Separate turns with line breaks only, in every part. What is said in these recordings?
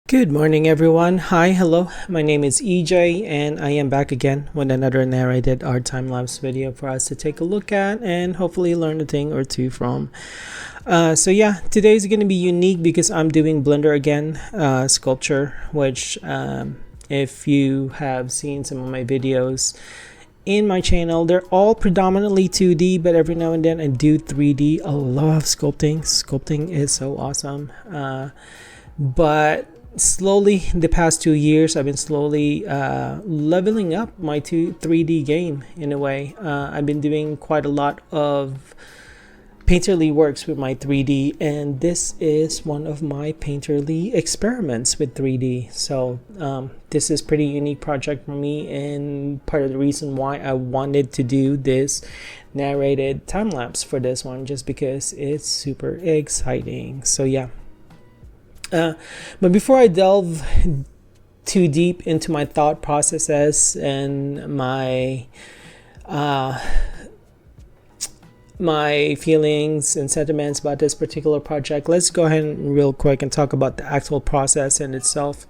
Good morning, everyone. Hi, hello. My name is EJ, and I am back again with another narrated art time-lapse video for us to take a look at and hopefully learn a thing or two from. Today is going to be unique because I'm doing Blender again, sculpture, which if you have seen some of my videos in my channel, they're all predominantly 2D, but every now and then I do 3D. I love sculpting. Sculpting is so awesome. But slowly the past 2 years I've been slowly leveling up my 3D game in a way. I've been doing quite a lot of painterly works with my 3D, and this is one of my painterly experiments with 3D. So this is pretty unique project for me, and part of the reason why I wanted to do this narrated time lapse for this one, just because it's super exciting. So yeah. But before I delve too deep into my thought processes and my feelings and sentiments about this particular project, let's go ahead and real quick and talk about the actual process in itself.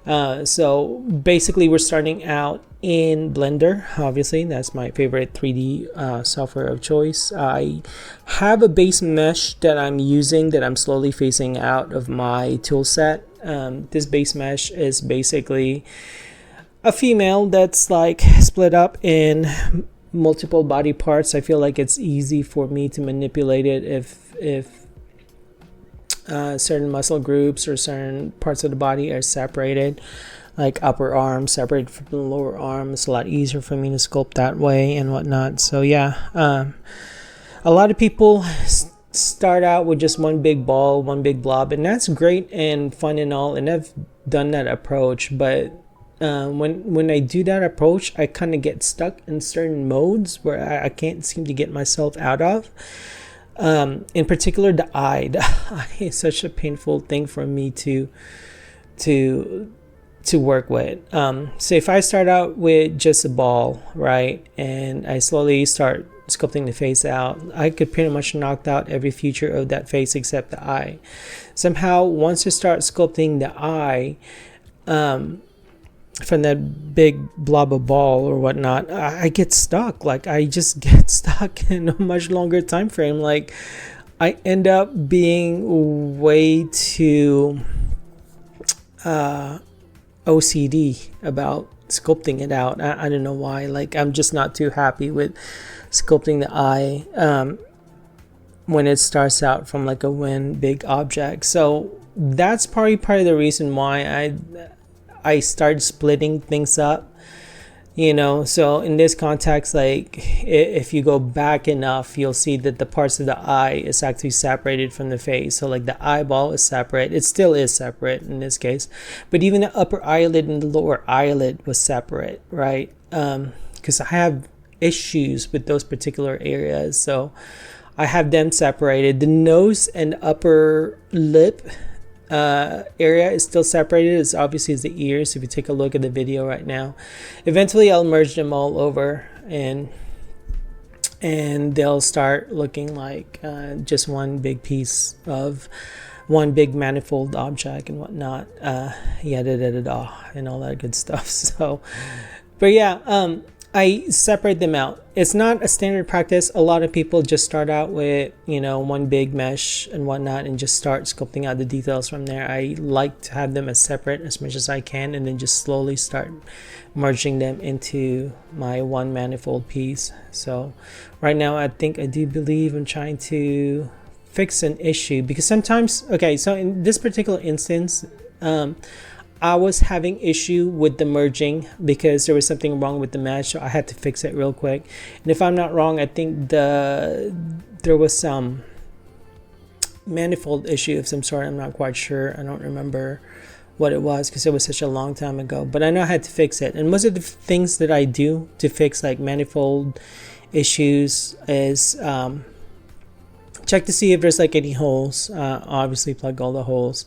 So basically we're starting out in Blender. Obviously that's my favorite 3D software of choice. I have a base mesh that I'm using that I'm slowly phasing out of my tool set. This base mesh is basically a female that's like split up in multiple body parts. I feel like it's easy for me to manipulate it if certain muscle groups or certain parts of the body are separated, like upper arm separated from the lower arm. It's a lot easier for me to sculpt that way and whatnot. So yeah, a lot of people start out with just one big ball, one big blob, and that's great and fun and all, and I've done that approach. But when I do that approach, I kind of get stuck in certain modes where I can't seem to get myself out of. In particular, the eye. The eye is such a painful thing for me to work with. So if I start out with just a ball, right, and I slowly start sculpting the face out, I could pretty much knock out every feature of that face except the eye. Somehow, once I start sculpting the eye, from that big blob of ball or whatnot, I get stuck. Like I just get stuck in a much longer time frame. Like I end up being way too OCD about sculpting it out. I don't know why. Like I'm just not too happy with sculpting the eye when it starts out from like a one big object. So that's probably part of the reason why I started splitting things up, you know. So in this context, like if you go back enough, you'll see that the parts of the eye is actually separated from the face. So like the eyeball is separate. It still is separate in this case, but even the upper eyelid and the lower eyelid was separate, right? Because I have issues with those particular areas, so I have them separated. The nose and upper lip area is still separated, as obviously as the ears. If you take a look at the video right now, eventually I'll merge them all over and they'll start looking like just one big piece of one big manifold object and whatnot, and all that good stuff. So but yeah, I separate them out. It's not a standard practice. A lot of people just start out with, you know, one big mesh and whatnot and just start sculpting out the details from there. I like to have them as separate as much as I can and then just slowly start merging them into my one manifold piece. So right now I do believe I'm trying to fix an issue, because sometimes, okay, so in this particular instance, I was having issue with the merging because there was something wrong with the mesh, so I had to fix it real quick. And if I'm not wrong, I think there was some manifold issue of some sort. I'm not quite sure. I don't remember what it was because it was such a long time ago, but I know I had to fix it. And most of the things that I do to fix like manifold issues is check to see if there's like any holes. Obviously plug all the holes,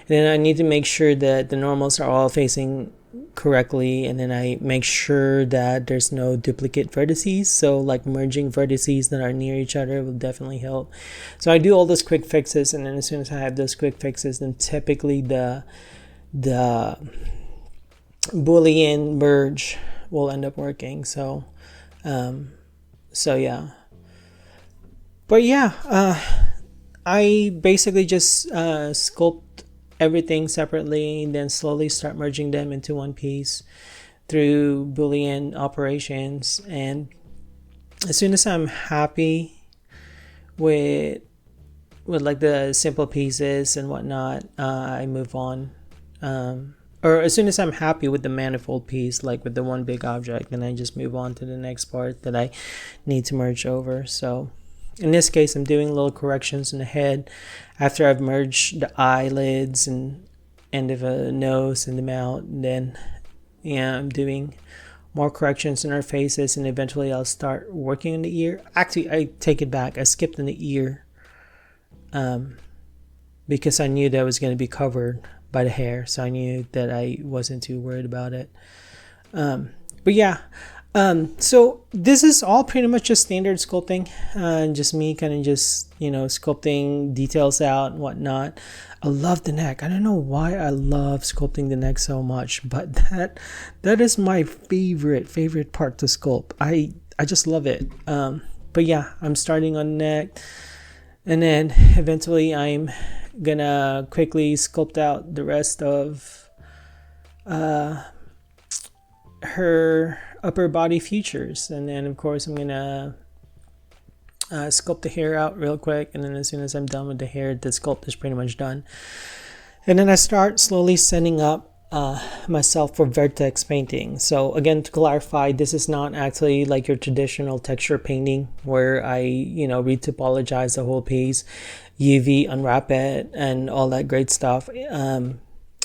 and then I need to make sure that the normals are all facing correctly, and then I make sure that there's no duplicate vertices. So like merging vertices that are near each other will definitely help. So I do all those quick fixes, and then as soon as I have those quick fixes, then typically the the Boolean merge will end up working. So yeah. But yeah, I basically just sculpt everything separately, and then slowly start merging them into one piece through Boolean operations. And as soon as I'm happy with like the simple pieces and whatnot, I move on. Or as soon as I'm happy with the manifold piece, like with the one big object, then I just move on to the next part that I need to merge over. So in this case, I'm doing little corrections in the head after I've merged the eyelids and end of a nose and the mouth. And then, yeah, I'm doing more corrections in our faces, and eventually I'll start working on the ear. Actually, I take it back. I skipped in the ear because I knew that was going to be covered by the hair, so I knew that I wasn't too worried about it. But yeah. So this is all pretty much just standard sculpting, just me kind of just, sculpting details out and whatnot. I love the neck. I don't know why I love sculpting the neck so much, but that is my favorite part to sculpt. I just love it. But yeah, I'm starting on the neck, and then eventually I'm gonna quickly sculpt out the rest of her upper body features. And then of course I'm gonna sculpt the hair out real quick, and then as soon as I'm done with the hair, the sculpt is pretty much done. And then I start slowly setting up myself for Vertex painting. So again, to clarify, this is not actually like your traditional texture painting where I retopologize the whole piece, UV unwrap it and all that great stuff, and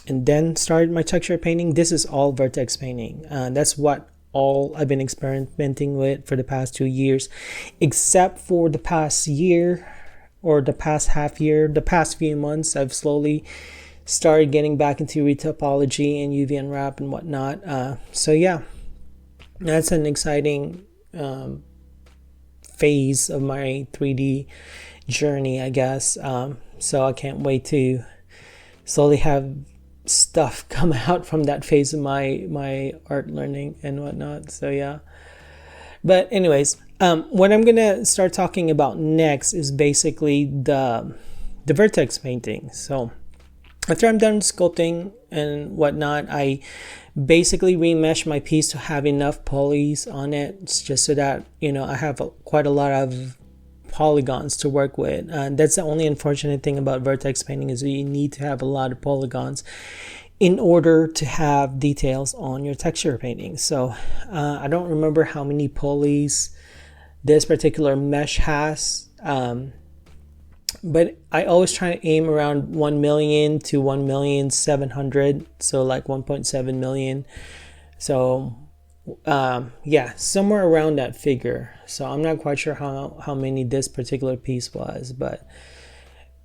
then started my texture painting. This is all Vertex painting. That's what all I've been experimenting with for the past 2 years, except for the past year or the past half year. The past few months, I've slowly started getting back into retopology and UV unwrap and whatnot. So yeah, that's an exciting phase of my 3D journey, I guess. So I can't wait to slowly have stuff come out from that phase of my art learning and whatnot. So yeah, but anyways, what I'm gonna start talking about next is basically the Vertex painting. So after I'm done sculpting and whatnot, I basically remesh my piece to have enough polys on it. It's just so that I have quite a lot of polygons to work with. That's the only unfortunate thing about Vertex painting, is that you need to have a lot of polygons in order to have details on your texture painting. So I don't remember how many polys this particular mesh has, but I always try to aim around 1 million to 1,700,000, so like 1.7 million. So yeah, somewhere around that figure. So I'm not quite sure how many this particular piece was, but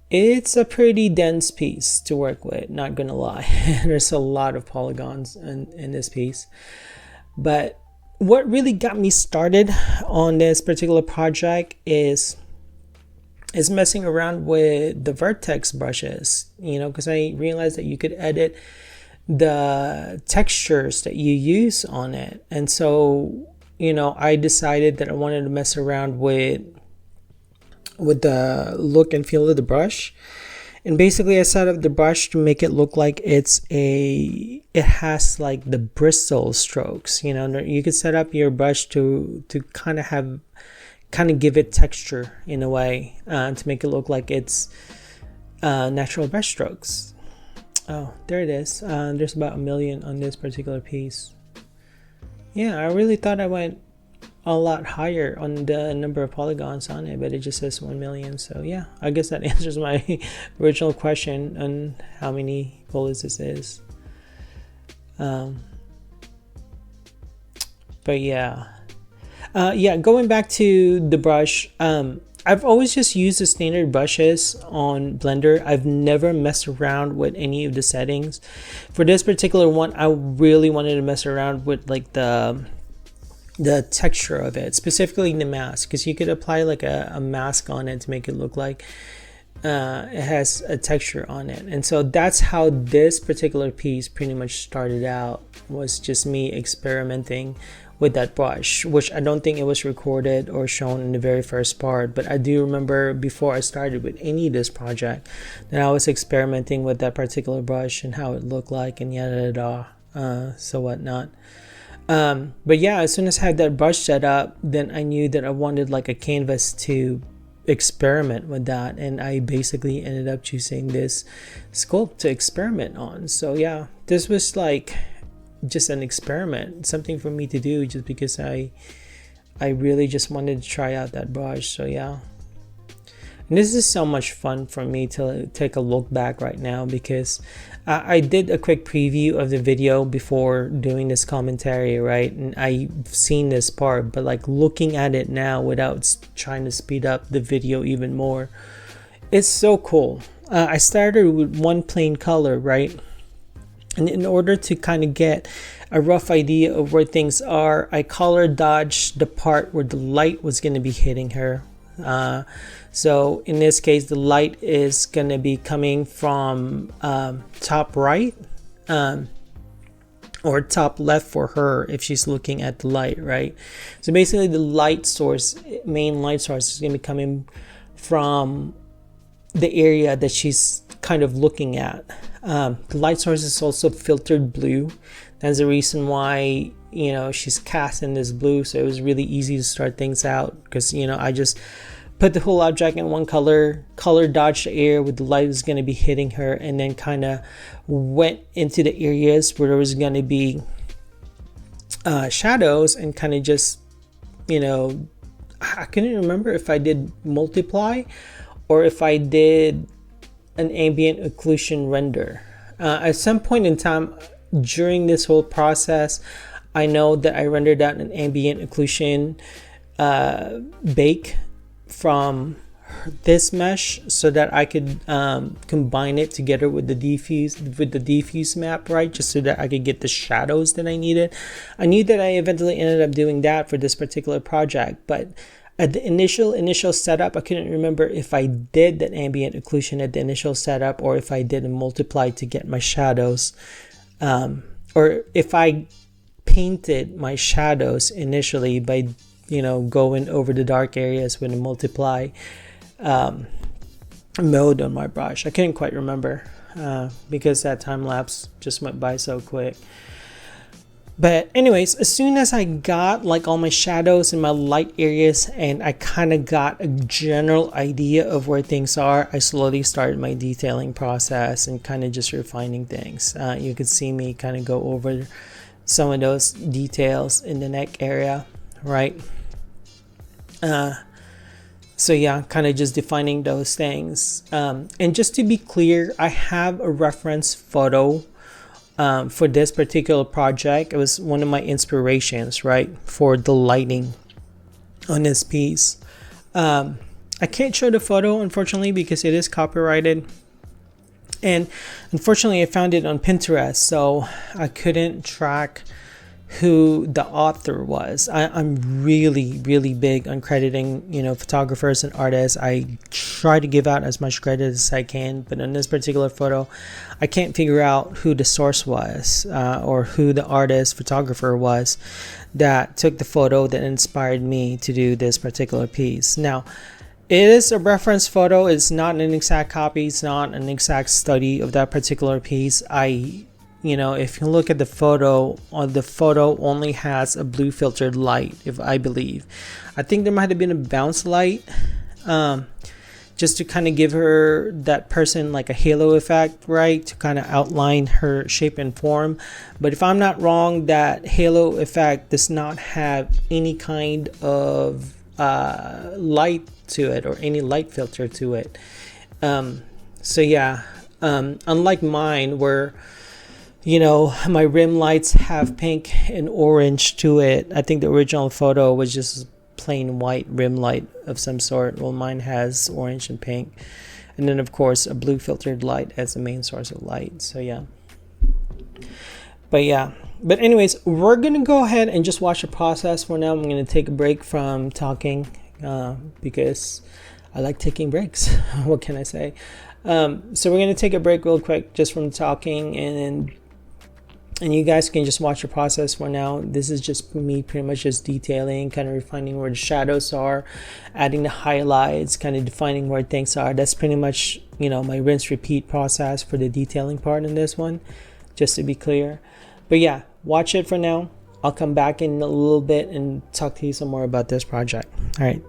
it's a pretty dense piece to work with, not gonna lie. There's a lot of polygons in this piece. But what really got me started on this particular project is messing around with the Vertex brushes, because I realized that you could edit the textures that you use on it. And so I decided that I wanted to mess around with the look and feel of the brush. And basically I set up the brush to make it look like it has like the bristle strokes. You could set up your brush to kind of give it texture in a way, to make it look like it's natural brush strokes. Oh, there it is. There's about 1 million on this particular piece. Yeah, I really thought I went a lot higher on the number of polygons on it, but it just says 1 million. So yeah, I guess that answers my original question on how many polys this is. But yeah. Going back to the brush, I've always just used the standard brushes on Blender. I've never messed around with any of the settings. For this particular one, I really wanted to mess around with like the texture of it, specifically the mask, because you could apply like a mask on it to make it look like it has a texture on it. And so that's how this particular piece pretty much started out, was just me experimenting with that brush, which I don't think it was recorded or shown in the very first part, but I do remember before I started with any of this project that I was experimenting with that particular brush and how it looked like and yada yada, so whatnot. But yeah, as soon as I had that brush set up, then I knew that I wanted like a canvas to experiment with that, and I basically ended up choosing this sculpt to experiment on. So yeah, this was like just an experiment, something for me to do just because I really just wanted to try out that brush. So yeah, and this is so much fun for me to take a look back right now, because I did a quick preview of the video before doing this commentary, right? And I've seen this part, but like looking at it now without trying to speed up the video even more, it's so cool. I started with one plain color, right? And in order to kind of get a rough idea of where things are, I color dodged the part where the light was going to be hitting her. So in this case, the light is going to be coming from top right or top left for her if she's looking at the light, right? So basically the light source, main light source, is going to be coming from the area that she's kind of looking at. The light source is also filtered blue. That's the reason why, you know, she's cast in this blue. So it was really easy to start things out, because, you know, I just put the whole object in one color dodged the area where the light was going to be hitting her, and then kind of went into the areas where there was going to be shadows, and kind of just, you know, I couldn't remember if I did multiply or if I did an ambient occlusion render. At some point in time during this whole process, I know that I rendered out an ambient occlusion bake from this mesh so that I could combine it together with the diffuse map, right? Just so that I could get the shadows that I needed. I knew that I eventually ended up doing that for this particular project, but at the initial setup, I couldn't remember if I did that ambient occlusion at the initial setup, or if I did a multiply to get my shadows, or if I painted my shadows initially by, you know, going over the dark areas with a multiply mode on my brush. I couldn't quite remember because that time lapse just went by so quick. But anyways, as soon as I got like all my shadows and my light areas, and I kind of got a general idea of where things are, I slowly started my detailing process and kind of just refining things. You could see me kind of go over some of those details in the neck area, right? So yeah, kind of just defining those things. And just to be clear, I have a reference photo for this particular project. It was one of my inspirations, right, for the lighting on this piece. I can't show the photo, unfortunately, because it is copyrighted. And unfortunately, I found it on Pinterest, so I couldn't track who the author was. I'm really big on crediting, you know, photographers and artists. I try to give out as much credit as I can, but in this particular photo, I can't figure out who the source was, or who the artist photographer was that took the photo that inspired me to do this particular piece. Now, it is a reference photo. It's not an exact copy. It's not an exact study of that particular piece. You know, if you look at the photo only has a blue filtered light, if I believe. I think there might have been a bounce light, just to kind of give her, that person, like a halo effect, right? To kind of outline her shape and form. But if I'm not wrong, that halo effect does not have any kind of light to it, or any light filter to it. So yeah, unlike mine, where, you know, my rim lights have pink and orange to it. I think the original photo was just plain white rim light of some sort. Well, mine has orange and pink. And then, of course, a blue filtered light as the main source of light. So, yeah. But, yeah. But anyways, we're going to go ahead and just watch the process for now. I'm going to take a break from talking because I like taking breaks. What can I say? So we're going to take a break real quick just from talking, and you guys can just watch the process for now. This is just me pretty much just detailing, kind of refining where the shadows are, adding the highlights, kind of defining where things are. That's pretty much, my rinse repeat process for the detailing part in this one, just to be clear. But yeah, watch it for now. I'll come back in a little bit and talk to you some more about this project. All right.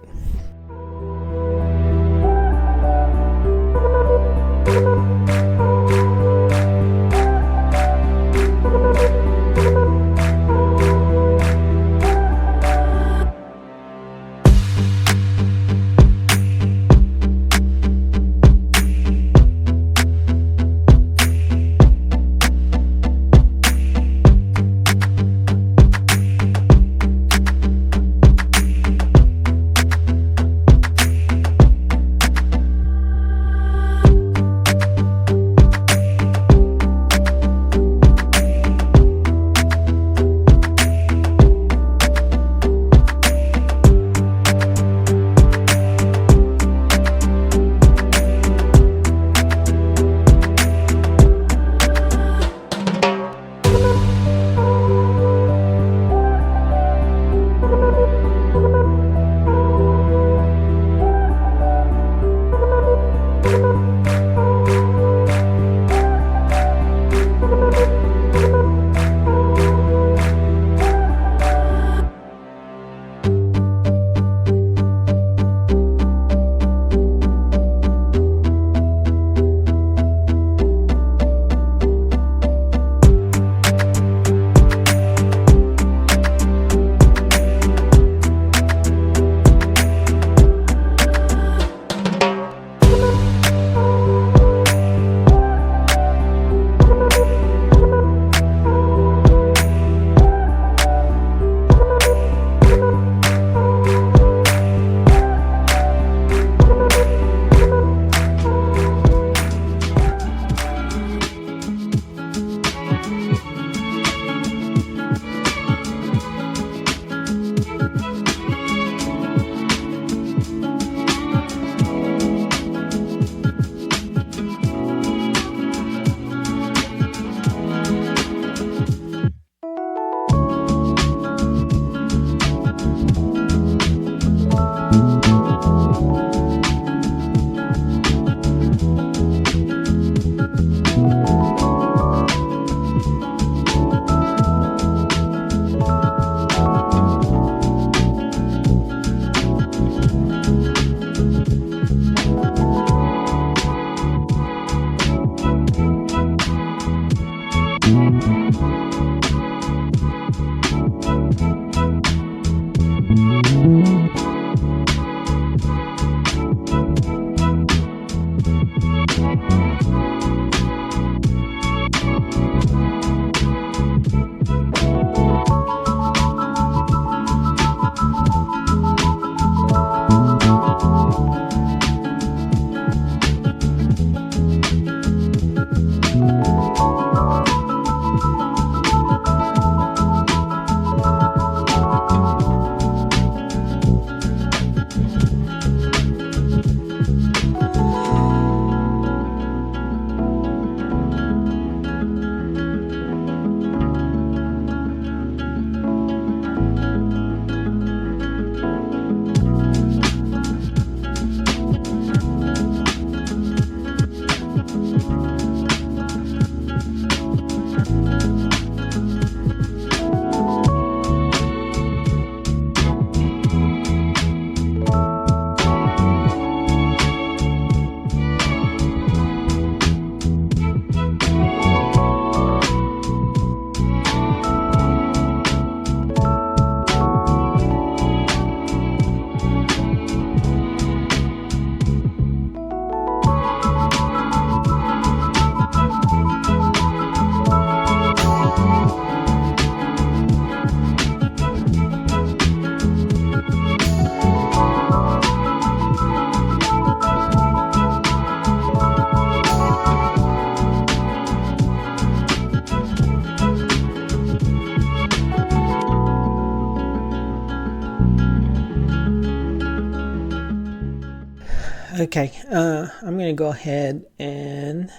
Okay, I'm gonna go ahead and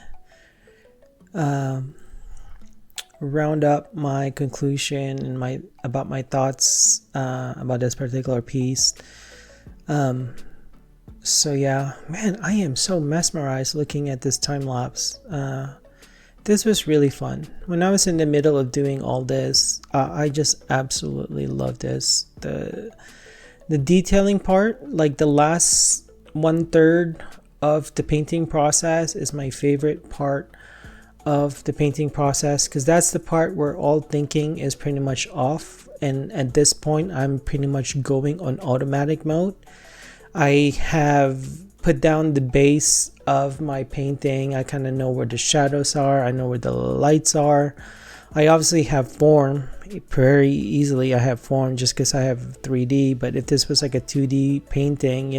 round up my conclusion and my thoughts about this particular piece. So yeah, man, I am so mesmerized looking at this time lapse. This was really fun. When I was in the middle of doing all this, I just absolutely love this. The detailing part, like the last 1/3 of the painting process, is my favorite part of the painting process, because that's the part where all thinking is pretty much off, and at this point I'm pretty much going on automatic mode. I have put down the base of my painting. I kind of know where the shadows are, I know where the lights are. I obviously have form very easily. I have form just because I have 3D, but if this was like a 2D painting,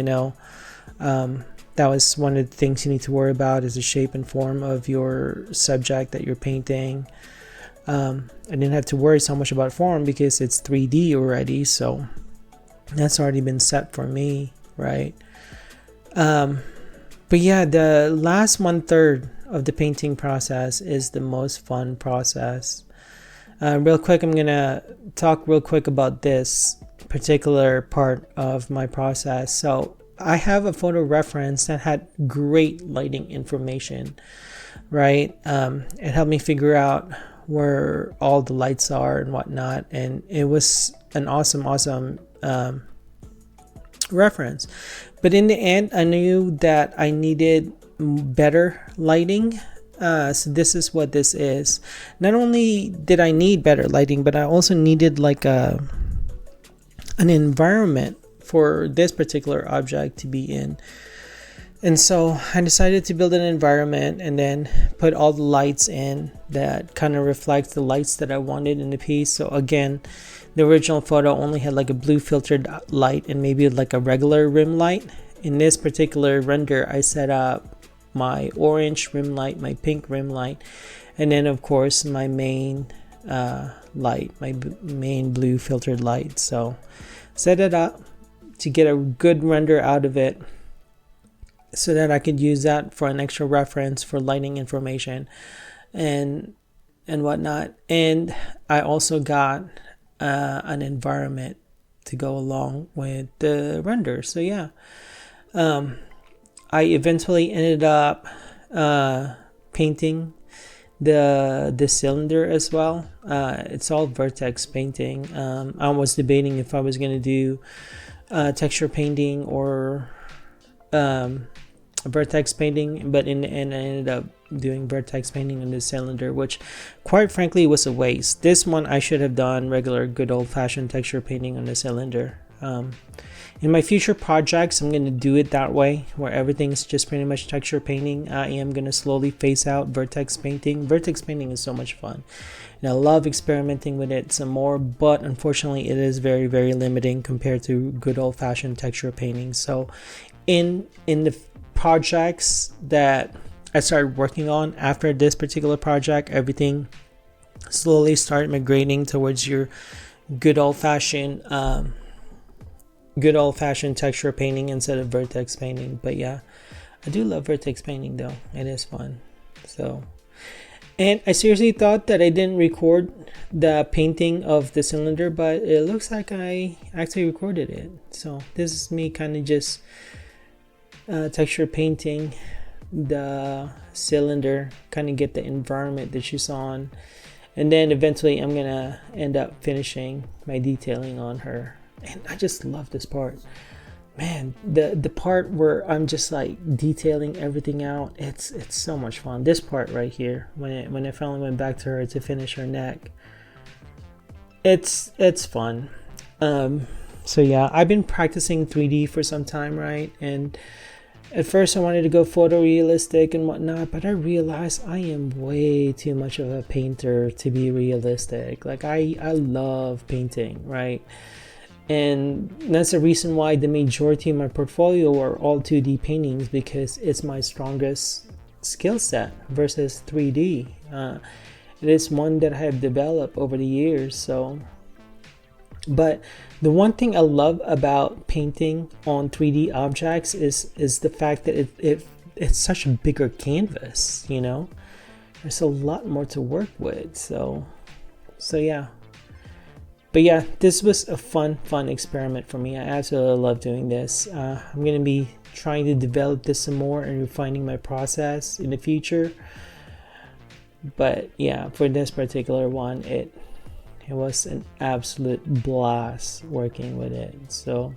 that was one of the things you need to worry about, is the shape and form of your subject that you're painting. I didn't have to worry so much about form because it's 3D already, so that's already been set for me, right? But yeah, the last 1/3 of the painting process is the most fun process. Real quick, I'm gonna talk real quick about this particular part of my process. So I have a photo reference that had great lighting information, right? It helped me figure out where all the lights are and whatnot, and it was an awesome reference. But in the end, I knew that I needed better lighting. So this is what this is. Not only did I need better lighting, but I also needed like an environment for this particular object to be in. And so I decided to build an environment and then put all the lights in that kind of reflects the lights that I wanted in the piece. So again, the original photo only had like a blue filtered light and maybe like a regular rim light. In this particular render, I set up my orange rim light, my pink rim light, and then of course my main light, my main blue filtered light. So set it up to get a good render out of it, so that I could use that for an extra reference for lighting information and whatnot. And I also got an environment to go along with the render. So yeah, I eventually ended up painting the cylinder as well. It's all Vertex painting. I was debating if I was going to do texture painting or Vertex painting, but in the end I ended up doing Vertex painting on the cylinder, which quite frankly was a waste. This one I should have done regular good old-fashioned texture painting on the cylinder. In my future projects, I'm going to do it that way, where everything's just pretty much texture painting. I am going to slowly phase out Vertex painting. Vertex painting is so much fun, and I love experimenting with it some more, but unfortunately it is very, very limiting compared to good old-fashioned texture painting. So in the projects that I started working on after this particular project, everything slowly started migrating towards your good old-fashioned texture painting instead of Vertex painting. But yeah, I do love Vertex painting though. It is fun. So, and I seriously thought that I didn't record the painting of the cylinder, but it looks like I actually recorded it. So this is me kind of just texture painting the cylinder, kind of get the environment that you saw on, and then eventually I'm gonna end up finishing my detailing on her. And I just love this part, man. The part where I'm just like detailing everything out, it's so much fun. This part right here, when I finally went back to her to finish her neck, it's fun. So yeah, I've been practicing 3D for some time, right? And at first I wanted to go photorealistic and whatnot, but I realized I am way too much of a painter to be realistic. Like I love painting, right? And that's the reason why the majority of my portfolio are all 2D paintings, because it's my strongest skill set versus 3D. It is one that I have developed over the years. So But the one thing I love about painting on 3D objects is the fact that it's such a bigger canvas, you know. There's a lot more to work with. So yeah. But yeah, this was a fun experiment for me. I absolutely love doing this. I'm gonna be trying to develop this some more and refining my process in the future. But yeah, for this particular one, it was an absolute blast working with it. So,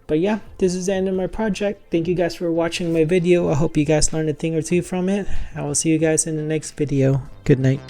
but yeah, this is the end of my project. Thank you guys for watching my video. I hope you guys learned a thing or two from it. I will see you guys in the next video. Good night.